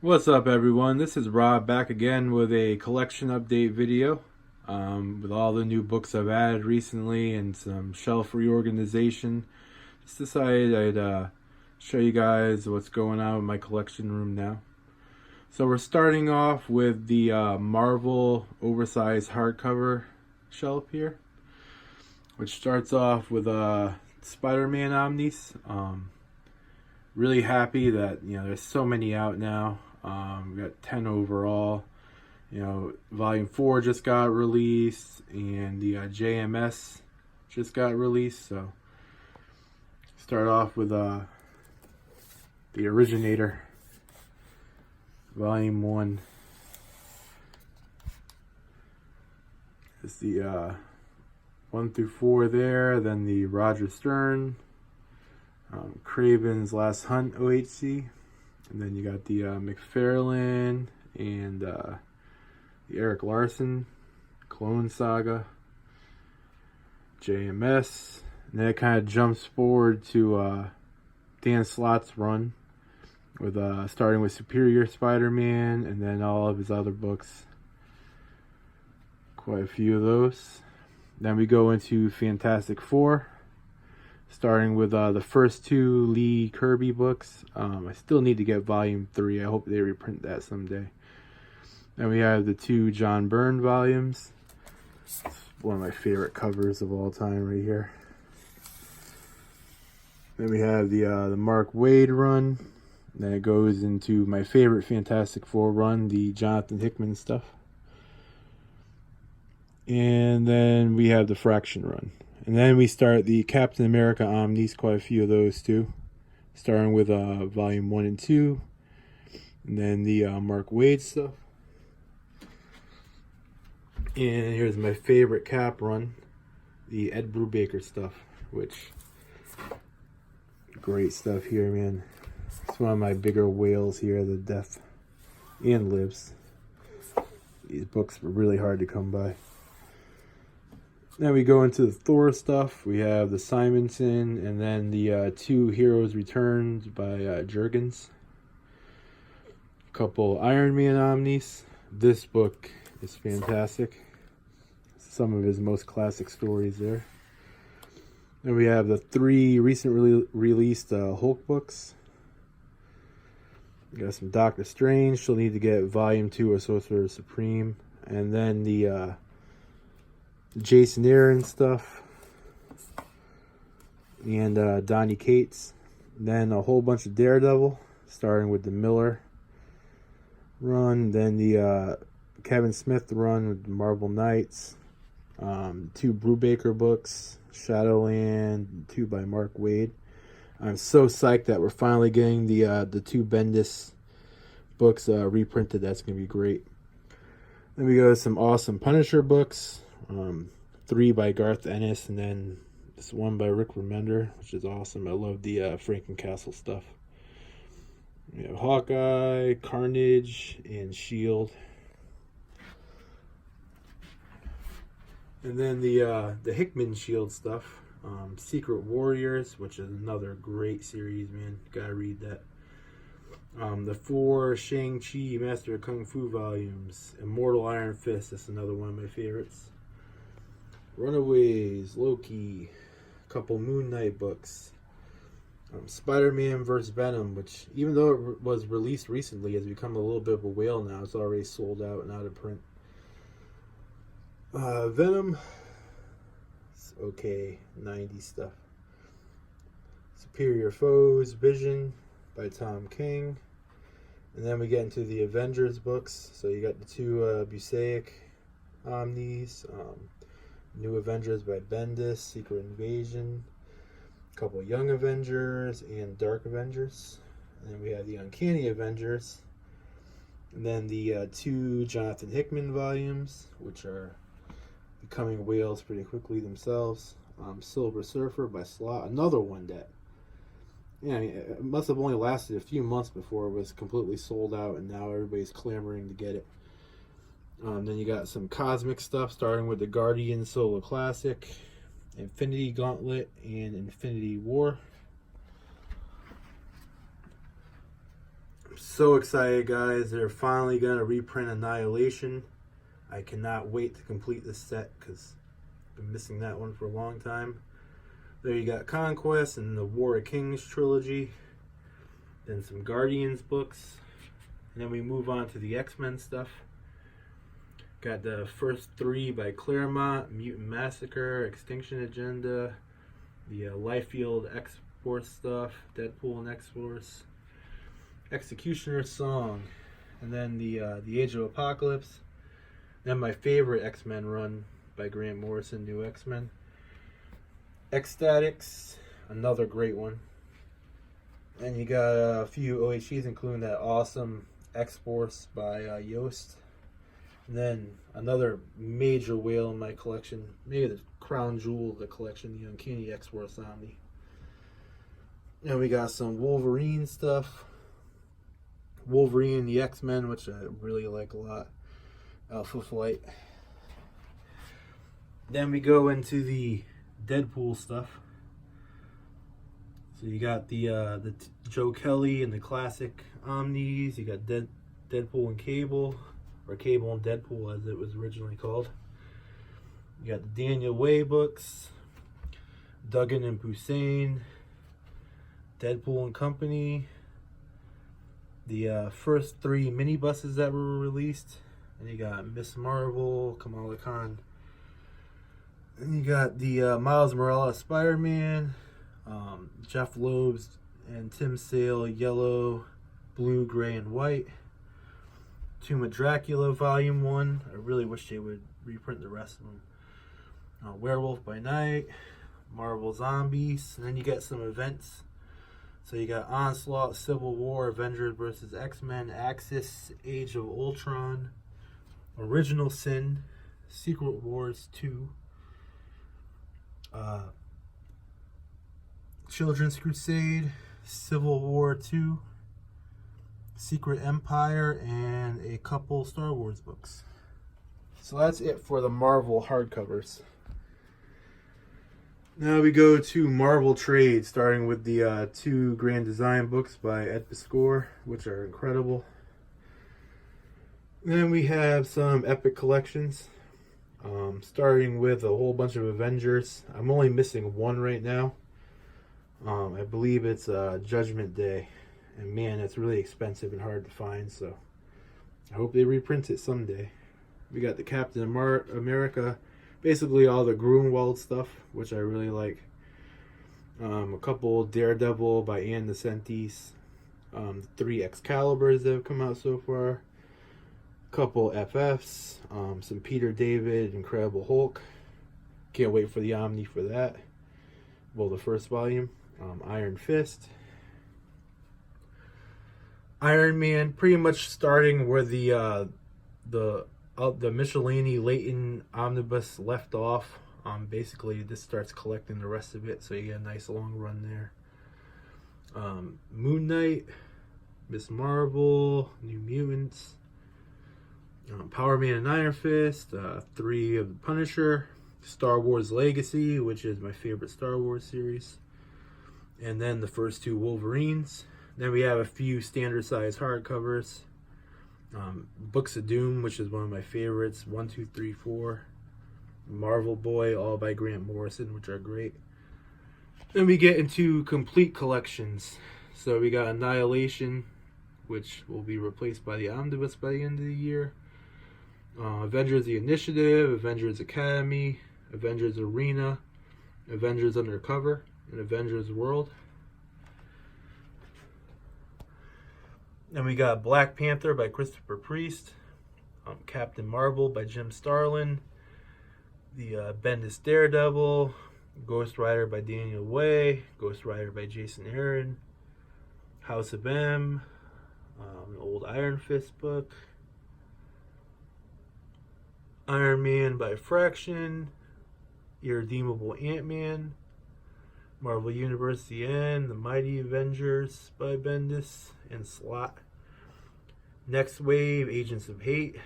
What's up, everyone? This is Rob back again with a collection update video with all the new books I've added recently and some shelf reorganization. Just decided I'd show you guys what's going on with my collection room now. So we're starting off with the Marvel oversized hardcover shelf here, which starts off with Spider-Man Omnis. Really happy that there's so many out now. We got 10 overall. Volume 4 just got released, and the JMS just got released. So start off with the Originator, Volume 1. It's the 1 through 4 there. Then the Roger Stern, Craven's Last Hunt OHC. And then you got the McFarlane and the Eric Larson Clone Saga, JMS. And then it kind of jumps forward to Dan Slott's run with starting with Superior Spider-Man and then all of his other books. Quite a few of those. Then we go into Fantastic Four, starting with the first 2 Lee Kirby books. I still need to get Volume 3. I hope they reprint that someday. Then we have the 2 John Byrne volumes. It's one of my favorite covers of all time right here. Then we have the Mark Waid run. Then it goes into my favorite Fantastic Four run, the Jonathan Hickman stuff. And then we have the Fraction run. And then we start the Captain America Omnis, quite a few of those too. Starting with Volume 1 and 2. And then the Mark Waid stuff. And here's my favorite Cap run, the Ed Brubaker stuff, which, great stuff here, man. It's one of my bigger whales here, the Death and Lives. These books were really hard to come by. Then we go into the Thor stuff. We have the Simonson and then the 2 Heroes Returned by Jurgens. A couple Iron Man Omnis. This book is fantastic. Some of his most classic stories there. Then we have the 3 recently released Hulk books. We got some Doctor Strange. She'll need to get Volume 2 of Sorcerer Supreme. And then the Jason Aaron stuff, and Donny Cates. Then a whole bunch of Daredevil, starting with the Miller run, then the Kevin Smith run with the Marvel Knights, 2 Brubaker books, Shadowland, 2 by Mark Waid. I'm so psyched that we're finally getting the 2 Bendis books reprinted. That's going to be great. Then we go to some awesome Punisher books. 3 by Garth Ennis, and then this 1 by Rick Remender, which is awesome. I love the Frankencastle stuff. We have Hawkeye, Carnage, and Shield. And then the Hickman Shield stuff. Secret Warriors, which is another great series, man. Gotta read that. The 4 Shang-Chi Master of Kung Fu volumes. Immortal Iron Fist, that's another one of my favorites. Runaways, Loki, a couple Moon Knight books. Spider-Man vs. Venom, which, even though it was released recently, has become a little bit of a whale now. It's already sold out and out of print. Venom, it's okay, 90s stuff. Superior Foes, Vision by Tom King. And then we get into the Avengers books. So you got the 2 Busaic Omnis, New Avengers by Bendis, Secret Invasion, a couple Young Avengers, and Dark Avengers. And then we have the Uncanny Avengers. And then the 2 Jonathan Hickman volumes, which are becoming whales pretty quickly themselves. Silver Surfer by Slott, another one that, it must have only lasted a few months before it was completely sold out, and now everybody's clamoring to get it. Then you got some cosmic stuff, starting with the Guardian Solo Classic, Infinity Gauntlet, and Infinity War. So excited, guys. They're finally going to reprint Annihilation. I cannot wait to complete this set because I've been missing that one for a long time. There you got Conquest and the War of Kings trilogy. Then some Guardians books. And then we move on to the X-Men stuff. Got the first 3 by Claremont, Mutant Massacre, Extinction Agenda, the Liefeld X-Force stuff, Deadpool and X-Force, Executioner's Song, and then the Age of Apocalypse. Then my favorite X-Men run by Grant Morrison, New X-Men. Ecstatics, another great one. And you got a few OHGs, including that awesome X-Force by Yost. And then another major whale in my collection, maybe the crown jewel of the collection, the Uncanny X-Force Omni. And we got some Wolverine stuff. Wolverine and the X-Men, which I really like a lot. Alpha Flight. Then we go into the Deadpool stuff. So you got the Joe Kelly and the classic Omnis. You got Deadpool and Cable, or Cable and Deadpool as it was originally called. You got the Daniel Way books, Duggan and Hussein, Deadpool and Company, the first 3 minibuses that were released, and you got Miss Marvel, Kamala Khan, and you got the Miles Morales Spider-Man, Jeff Loeb's and Tim Sale Yellow, Blue, Gray, and White, Tomb of Dracula Volume 1. I really wish they would reprint the rest of them. Werewolf by Night, Marvel Zombies, and then you get some events. So you got Onslaught, Civil War, Avengers vs. X-Men, Axis, Age of Ultron, Original Sin, Secret Wars 2, Children's Crusade, Civil War 2, Secret Empire, and a couple Star Wars books. So that's it for the Marvel hardcovers. Now we go to Marvel trade, starting with the 2 Grand Design books by Ed Piscor, which are incredible. Then we have some epic collections, starting with a whole bunch of Avengers. I'm only missing one right now. I believe it's Judgment Day, and man, it's really expensive and hard to find, so I hope they reprint it someday. We got the Captain America, basically all the Grunwald stuff, which I really like. A couple Daredevil by Ann Nocentes, 3 Excaliburs that have come out so far, a couple FFs, some Peter David, Incredible Hulk. Can't wait for the Omni for that. Well, the first volume. Iron Fist. Iron Man, pretty much starting where the Michelini Leighton Omnibus left off. Basically, this starts collecting the rest of it, so you get a nice long run there. Moon Knight, Miss Marvel, New Mutants, Power Man and Iron Fist, 3 of the Punisher, Star Wars Legacy, which is my favorite Star Wars series, and then the first 2 Wolverines. Then we have a few standard size hardcovers. Books of Doom, which is one of my favorites, 1, 2, 3, 4. Marvel Boy, all by Grant Morrison, which are great. Then we get into complete collections. So we got Annihilation, which will be replaced by the Omnibus by the end of the year. Avengers The Initiative, Avengers Academy, Avengers Arena, Avengers Undercover, and Avengers World. Then we got Black Panther by Christopher Priest, Captain Marvel by Jim Starlin, the Bendis Daredevil, Ghost Rider by Daniel Way, Ghost Rider by Jason Aaron, House of M, an old Iron Fist book, Iron Man by Fraction, Irredeemable Ant-Man, Marvel Universe The End, The Mighty Avengers by Bendis and Slott, Next Wave, Agents of Hate,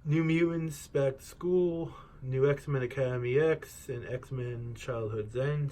New Mutants Back to School, New X-Men Academy X, and X-Men Childhood's End.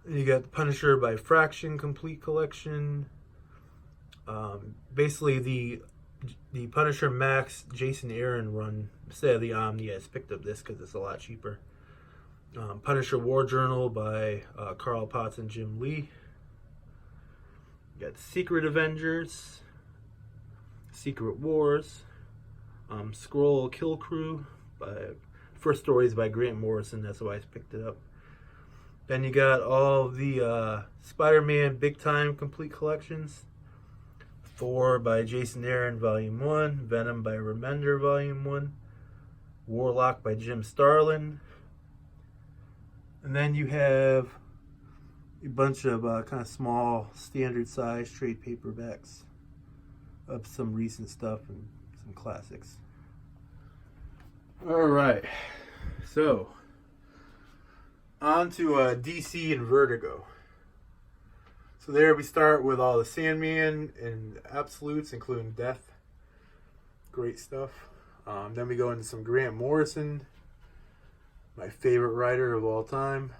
And you got Punisher by Fraction Complete Collection. Basically, the Punisher Max Jason Aaron run instead of the Omni. I just picked up this because it's a lot cheaper. Punisher War Journal by Carl Potts and Jim Lee. You got Secret Avengers, Secret Wars, Skrull Kill Crew by first stories by Grant Morrison. That's why I picked it up. Then you got all the Spider-Man Big Time Complete Collections. Thor by Jason Aaron, Volume 1. Venom by Remender, Volume 1. Warlock by Jim Starlin. And then you have a bunch of kind of small, standard size trade paperbacks of some recent stuff and some classics. Alright, so on to DC and Vertigo. So there we start with all the Sandman and Absolutes, including Death. Great stuff. Then we go into some Grant Morrison, my favorite writer of all time.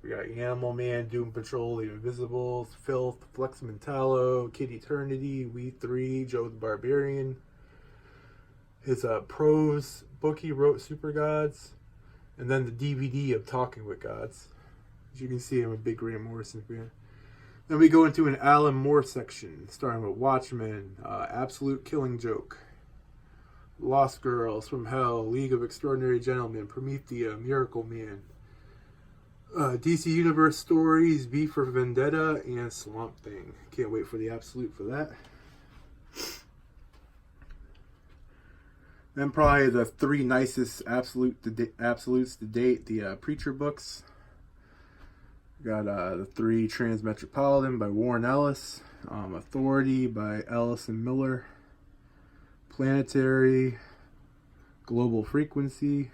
We got Animal Man, Doom Patrol, The Invisibles, Filth, Flex Mentallo, Kid Eternity, We 3, Joe the Barbarian. His prose book he wrote, Super Gods. And then the DVD of Talking with Gods. As you can see, I'm a big Grant Morrison fan. Then we go into an Alan Moore section, starting with Watchmen, Absolute Killing Joke, Lost Girls, From Hell, League of Extraordinary Gentlemen, Promethea, Miracle Man, DC Universe Stories, V for Vendetta, and Swamp Thing. Can't wait for the Absolute for that. Then probably the three nicest absolutes to date, the Preacher books. We got the 3 Transmetropolitan by Warren Ellis, Authority by Ellis and Miller, Planetary, Global Frequency.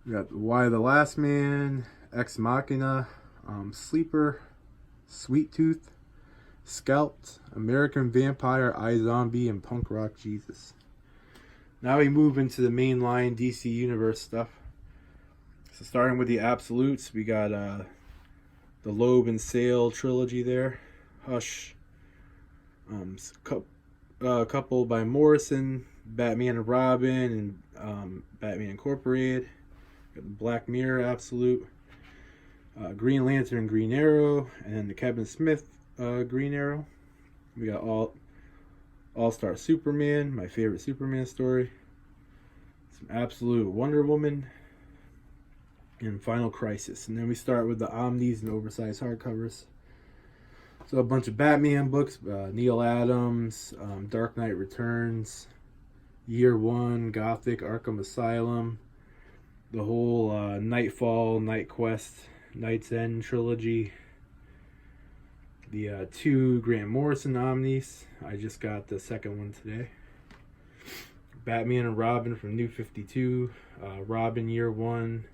We got Why the Last Man, Ex Machina, Sleeper, Sweet Tooth, Scalped, American Vampire, iZombie, and Punk Rock Jesus. Now we move into the mainline DC Universe stuff. So starting with the Absolutes, we got the Loeb and Sale trilogy there. Hush. Couple by Morrison, Batman and Robin, and Batman Incorporated. Got the Black Mirror Absolute. Green Lantern, Green Arrow, and then the Kevin Smith Green Arrow. We got All-Star Superman, my favorite Superman story. Some Absolute Wonder Woman. And Final Crisis. And then we start with the Omnis and oversized hardcovers. So a bunch of Batman books, Neil Adams, Dark Knight Returns, Year One, Gothic, Arkham Asylum, the whole Nightfall, Night Quest, Night's End trilogy, the 2 Grant Morrison Omnis. I just got the second one today. Batman and Robin from New 52, Robin Year One,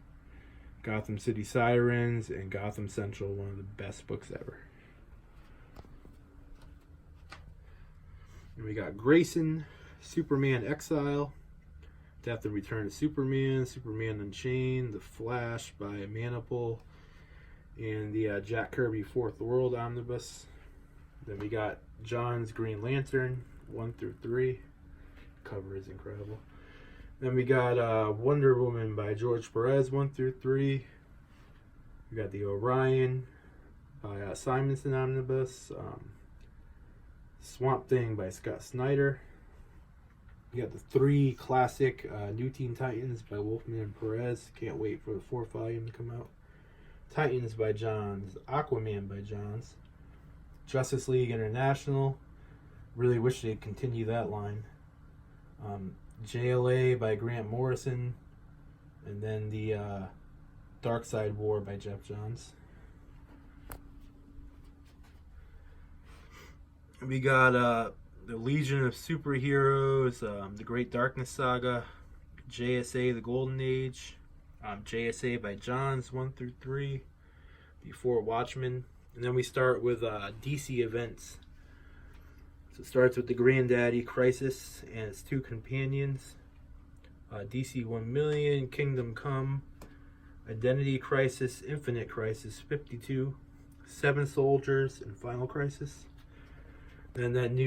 Gotham City Sirens, and Gotham Central, one of the best books ever. And we got Grayson, Superman Exile, Death and Return of Superman, Superman Unchained, The Flash by Manipul, and the Jack Kirby Fourth World Omnibus. Then we got John's Green Lantern, 1 through 3. Cover is incredible. Then we got Wonder Woman by George Perez, 1 through 3. We got the Orion by Simonson Omnibus. Swamp Thing by Scott Snyder. We got the 3 classic New Teen Titans by Wolfman and Perez. Can't wait for the 4th volume to come out. Titans by Johns. Aquaman by Johns. Justice League International. Really wish they'd continue that line. JLA by Grant Morrison, and then the Dark Side War by Jeff Johns. We got the Legion of Superheroes, the Great Darkness Saga, JSA, the Golden Age, JSA by Johns, 1 through 3, before Watchmen. And then we start with DC events. So it starts with the Granddaddy Crisis and its 2 companions. DC 1 Million, Kingdom Come, Identity Crisis, Infinite Crisis 52, Seven Soldiers, and Final Crisis. And that new